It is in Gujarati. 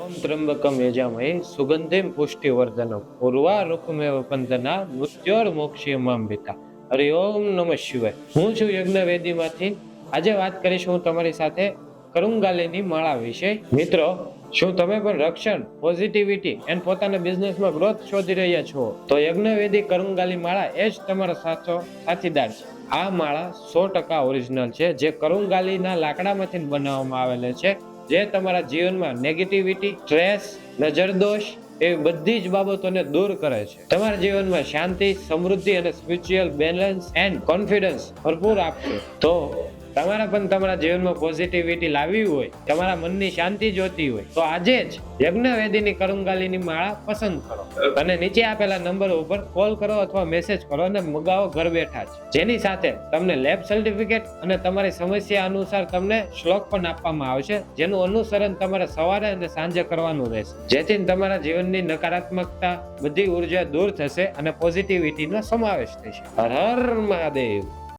ઓમ ત્રંબકમ યજામહે સુગંધિમ પુષ્ટિવર્ધનમ ઉર્વારુકમેવ બંધના મૃત્યોર્મોક્ષીયમાંબિતા. હરિ ઓમ નમઃ શિવાય. હું છું યજ્ઞવેદીમાંથી. આજે વાત કરીશું હું તમારી સાથે કરુંગાલીની માળા વિશે. મિત્રો, શું તમે પણ રક્ષણ, પોઝિટિવિટી એન્ડ પોતાના બિઝનેસમાં ગ્રોથ શોધી રહ્યા છો? તો યજ્ઞવેદી કરુંગાલી માળા એ જ તમારો સાચો સાથીદાર છે. આ માળા 100% ઓરિજિનલ છે, જે કરુંગાલીના લાકડામાંથી બનાવવામાં આવેલ છે, જે તમારા જીવનમાં નેગેટિવિટી, સ્ટ્રેસ, નજરદોષ એવી બધી જ બાબતોને દૂર કરે છે. તમારા જીવનમાં શાંતિ, સમૃદ્ધિ અને સ્પિરિચ્યુઅલ બેલેન્સ એન્ડ કોન્ફિડન્સ ભરપૂર આપશે. તો તમારા પણ તમારા જીવનમાં પોઝિટિવિટી લાવવી હોય, તમારા મનની શાંતિ જોતી હોય, તો આજે જ યજ્ઞવેદીની કરુંગાલીની માળા પસંદ કરો અને નીચે આપેલા નંબર ઉપર કોલ કરો અથવા મેસેજ કરો અને મગાવો ઘર બેઠા જ. જેની સાથે તમને લેબ સર્ટિફિકેટ અને તમારી સમસ્યા અનુસાર તમને શ્લોક પણ આપવામાં આવશે, જેનું અનુસરણ તમારે સવારે અને સાંજે કરવાનું રહેશે, જેથી તમારા જીવનની નકારાત્મકતા બધી ઉર્જા દૂર થશે અને પોઝિટિવિટીનો સમાવેશ થશે. હર હર મહાદેવ.